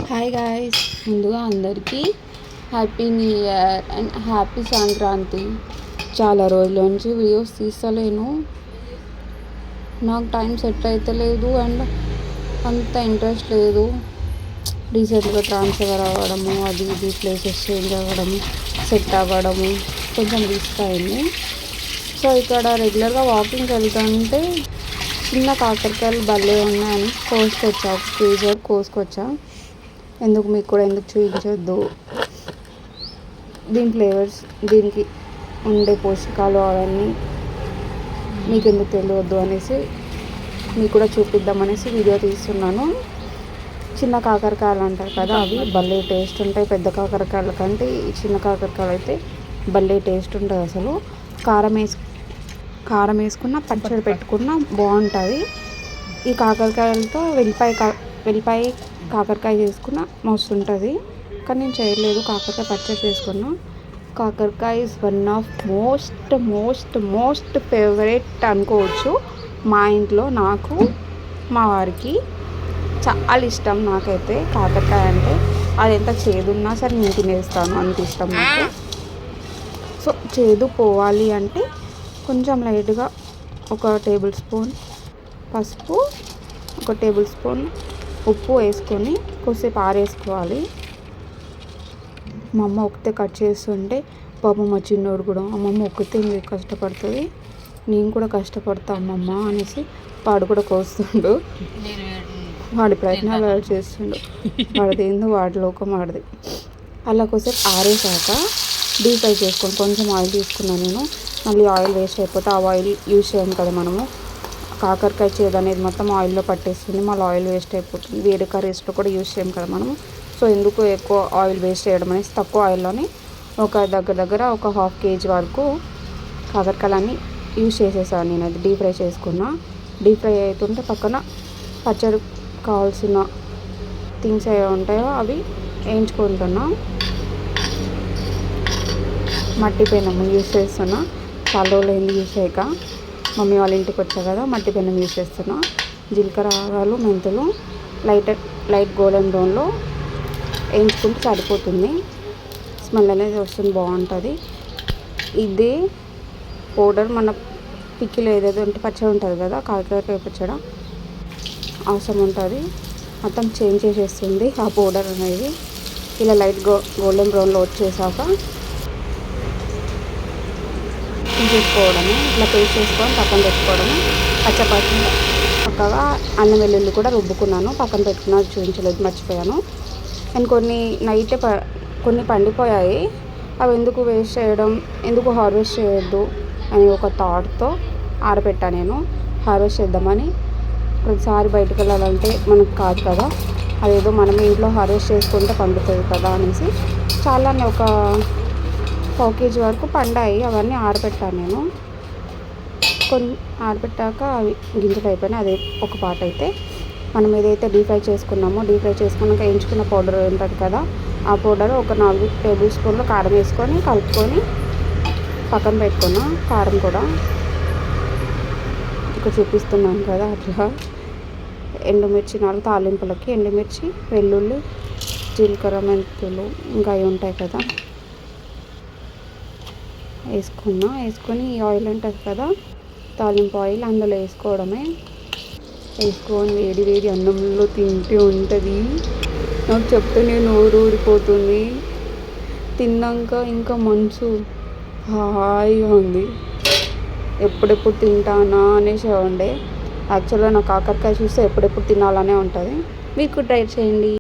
Hi guys, ముందుగా అందరికీ happy new year and happy Sankranti. చాలా రోజుల నుంచి వీడియోస్ తీస్తలేను, నాకు టైం సెట్ అవుతలేదు అండ్ అంత ఇంట్రెస్ట్ లేదు. రీసెంట్గా ట్రాన్స్ఫర్ అవ్వడము, అది ఇది ప్లేసెస్ చేంజ్ అవ్వడము, సెట్ అవ్వడము కొంచెం రిస్క్ అయింది. సో ఇక్కడ రెగ్యులర్గా వాకింగ్కి వెళ్తుంటే చిన్న కాకరకాయలు భలే ఉన్నాయని కోసుకొచ్చా, ఒక కేజీ వరకు కోసుకొచ్చా. ఎందుకు మీకు కూడా ఎందుకు చూపించొద్దు, దీని ఫ్లేవర్స్, దీనికి ఉండే పోషకాలు అవన్నీ మీకు ఎందుకు తెలియవద్దు అనేసి మీకు కూడా చూపిద్దామనేసి వీడియో తీస్తున్నాను. చిన్న కాకరకాయలు అంటారు కదా, అవి భలే టేస్ట్ ఉంటాయి. పెద్ద కాకరకాయల కంటే ఈ చిన్న కాకరకాయలు అయితే భలే టేస్ట్ ఉంటుంది. అసలు కారం వేసుకున్న పచ్చడి పెట్టుకున్న బాగుంటుంది. ఈ కాకరకాయలతో వెల్లిపాయ కాకరకాయ చేసుకున్న మస్తు ఉంటుంది, కానీ నేను చేయలేదు. కాకరకాయ పచ్చడి చేసుకున్నా. కాకరకాయ is one of most favourite అనుకోవచ్చు. మా ఇంట్లో నాకు, మా వారికి చాలా ఇష్టం. నాకైతే కాకరకాయ అంటే అది ఎంత చేదున్నా సరే నేను తినేస్తాను, అంత ఇష్టం నాకు. సో చేదు పోవాలి అంటే కొంచెం లైట్గా ఒక టేబుల్ స్పూన్ పసుపు, ఒక టేబుల్ స్పూన్ ఉప్పు వేసుకొని కొద్దిసేపు ఆరేసుకోవాలి. మా అమ్మ ఒకతే కట్ చేస్తుంటే పాపం మా చిన్నోడు కూడా అమ్మమ్మ ఒకతే కష్టపడుతుంది, నేను కూడా కష్టపడతా అమ్మమ్మ అనేసి వాడు కూడా కోస్తుండు. వాడి ప్రయత్నాలు వాడు చేస్తుండు, వాడిది ఏందో వాడి లోకం వాడిది. అలా కొద్దిసేపు ఆరేసాక డీప్ ఫ్రై చేసుకొని కొంచెం ఆయిల్ తీసుకున్నాను నేను. మళ్ళీ ఆయిల్ వేస్ట్ అయిపోతే ఆ ఆయిల్ యూజ్ చేయం కదా మనము. కాకరకాయ చేదు అనేది మొత్తం ఆయిల్లో పట్టేస్తుంది, మళ్ళీ ఆయిల్ వేస్ట్ అయిపోతుంది. వేరే కర్రీస్లో కూడా యూజ్ చేయం కదా మనము. సో ఎందుకు ఎక్కువ ఆయిల్ వేస్ట్ చేయడం అనేసి తక్కువ ఆయిల్లోనే ఒక దగ్గర ఒక 1/2 kg వరకు కాకరకాయలన్నీ యూజ్ చేసేసాను నేను. అది డీప్ ఫ్రై చేసుకున్నా. డీప్ ఫ్రై అవుతుంటే పక్కన పచ్చడి కావాల్సిన థింగ్స్ ఏవి ఉంటాయో అవి వేయించుకుంటున్నా. మట్టి పెనం యూజ్ చేస్తున్నా, చాలా రోజులు అయింది యూజ్ చేయక. మమ్మీ వాళ్ళ ఇంటికి వచ్చా కదా, మట్టి పెనం యూజ్ చేస్తున్నా. జీలకర్ర, ఆవాలు, మెంతులు లైట్ గోల్డెన్ బ్రౌన్లో వేయించుకుంటే సరిపోతుంది. స్మెల్ అనేది వస్తుంది, బాగుంటుంది. ఇదే పౌడర్ మన పిక్కిలో ఏదైతే ఉంటే పచ్చడి ఉంటుంది కదా, కాకరకాయ పచ్చడి అవసరం ఉంటుంది, మొత్తం చేంజ్ చేసేస్తుంది ఆ పౌడర్ అనేది. ఇలా లైట్ గోల్డెన్ బ్రౌన్లో వచ్చేసాక తీసేసుకోవడము, ఇట్లా పేస్ట్ చేసుకొని పక్కన పెట్టుకోవడము. పక్కగా అల్లం వెల్లుల్లి కూడా రుబ్బుకున్నాను, పక్కన పెట్టుకున్నాను. చూపించలేదు, మర్చిపోయాను. అండ్ కొన్ని పండిపోయాయి, అవి ఎందుకు వేస్ట్ చేయడం, ఎందుకు హార్వెస్ట్ చేయొద్దు అని ఒక థాట్తో ఆరబెట్టాను నేను. హార్వెస్ట్ చేద్దామని. ప్రతిసారి బయటకు వెళ్ళాలంటే మనకు కాదు కదా, అదేదో మనం ఇంట్లో హార్వెస్ట్ చేసుకుంటే పండుతుంది కదా అనేసి చాలానే ఒక 1/4 kg వరకు పండాయి. అవన్నీ ఆరబెట్టాను నేను. ఆరబెట్టాక అవి గింజలు అయిపోయినాయి. అదే ఒక పార్ట్. అయితే మనం ఏదైతే డీప్ ఫ్రై చేసుకున్నామో, డీప్ ఫ్రై చేసుకున్నాక వేయించుకున్న పౌడర్ ఉంటుంది కదా, ఆ పౌడర్ ఒక 4 టేబుల్ స్పూన్లు కారం వేసుకొని కలుపుకొని పక్కన పెట్టుకున్నాం. కారం కూడా ఇక్కడ చూపిస్తున్నాను కదా అట్లా. ఎండుమిర్చి 4 తాలింపులకి ఎండుమిర్చి, వెల్లుల్లి, జీలకర్ర, మెంతులు ఇంకా అవి ఉంటాయి కదా వేసుకొని ఈ ఆయిల్ ఉంటుంది కదా, తాలింపు ఆయిల్, అందులో వేసుకోవడమే. వేసుకొని వేడి అన్నంలో తింటే ఉంటుంది. నాకు చెప్తేనే నోరు ఊరిపోతుంది. తిన్నాక ఇంకా మనసు హాయిగా ఉంది. ఎప్పుడెప్పుడు తింటానా అనేసి ఉండే. యాక్చువల్గా నాకు కాకరకాయ చూస్తే ఎప్పుడెప్పుడు తినాలనే ఉంటుంది. మీకు ట్రై చేయండి.